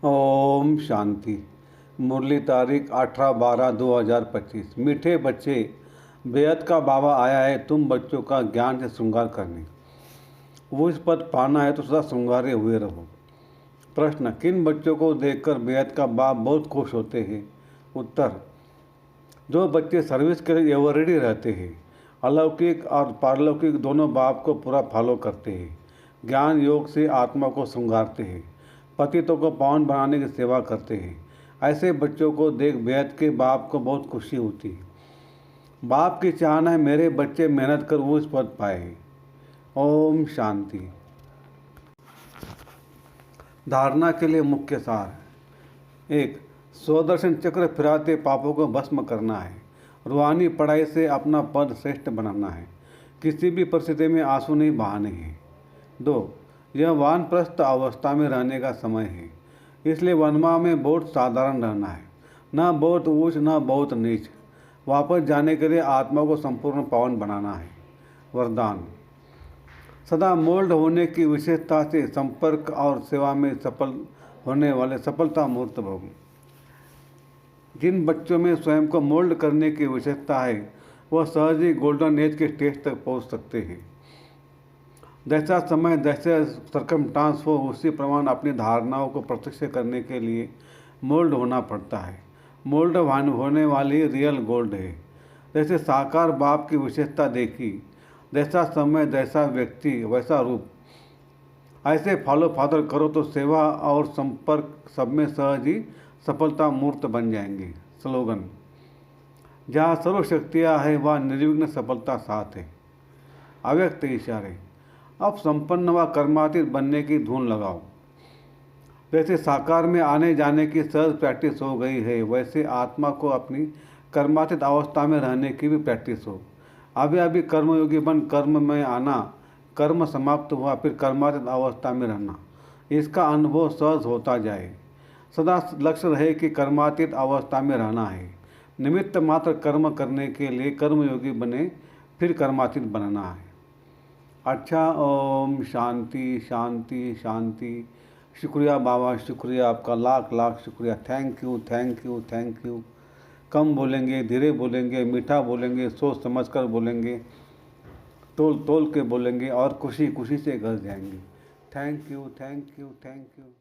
ओम शांति। मुरली तारीख 18/12/2025। मीठे बच्चे, बेहद का बाबा आया है तुम बच्चों का ज्ञान से श्रृंगार करने। वो इस पद पाना है तो सदा श्रृंगारे हुए रहो। प्रश्न, किन बच्चों को देखकर बेहद का बाप बहुत खुश होते हैं? उत्तर, जो बच्चे सर्विस के लिए एवर रेडी रहते हैं, अलौकिक और पारलौकिक दोनों बाप को पूरा फॉलो करते हैं, ज्ञान योग से आत्मा को श्रृंगारते हैं, पतितों को पावन बनाने की सेवा करते हैं, ऐसे बच्चों को देख बेहद के बाप को बहुत खुशी होती है। बाप की चाहना है मेरे बच्चे मेहनत कर वो इस पद पाए। ओम शांति। धारणा के लिए मुख्य सार। 1. स्वदर्शन चक्र फिराते पापों को भस्म करना है। रूहानी पढ़ाई से अपना पद श्रेष्ठ बनाना है। किसी भी परिस्थिति में आंसू नहीं बहाने हैं। 2. यह वानप्रस्थ अवस्था में रहने का समय है, इसलिए वनमा में बहुत साधारण रहना है, न बहुत ऊंच न बहुत नीच। वापस जाने के लिए आत्मा को संपूर्ण पावन बनाना है। वरदान, सदा मोल्ड होने की विशेषता से संपर्क और सेवा में सफल होने वाले सफलता मूर्त भव। जिन बच्चों में स्वयं को मोल्ड करने की विशेषता है वह सहज ही गोल्डन एज के स्टेज तक पहुंच सकते हैं। जैसा समय जैसे सर्कमस्टांस हो उसी प्रमाण अपनी धारणाओं को प्रत्यक्ष करने के लिए मोल्ड होना पड़ता है। मोल्ड होने वाली रियल गोल्ड है। जैसे साकार बाप की विशेषता देखी, जैसा समय जैसा व्यक्ति वैसा रूप। ऐसे फॉलो फादर करो तो सेवा और संपर्क सब में सहज ही सफलता मूर्त बन जाएंगे। स्लोगन, जहाँ सर्वशक्तियाँ है वहाँ निर्विघ्न सफलता साथ है। अव्यक्त इशारे, अब संपन्न व कर्मातीत बनने की धुन लगाओ। जैसे साकार में आने जाने की सहज प्रैक्टिस हो गई है, वैसे आत्मा को अपनी कर्मातीत अवस्था में रहने की भी प्रैक्टिस हो। अभी अभी कर्मयोगी बन कर्म में आना, कर्म समाप्त हुआ फिर कर्मातीत अवस्था में रहना, इसका अनुभव सहज होता जाए। सदा लक्ष्य रहे कि कर्मातीत अवस्था में रहना है। निमित्त मात्र कर्म करने के लिए कर्मयोगी बने फिर कर्मातीत बनना है। अच्छा, ओम शांति शांति शांति। शुक्रिया बाबा, शुक्रिया आपका, लाख लाख शुक्रिया। Thank you thank you thank you. कम बोलेंगे, धीरे बोलेंगे, मीठा बोलेंगे, सोच समझ कर बोलेंगे, तोल तोल के बोलेंगे और खुशी खुशी से घर जाएंगे। Thank you thank you thank you.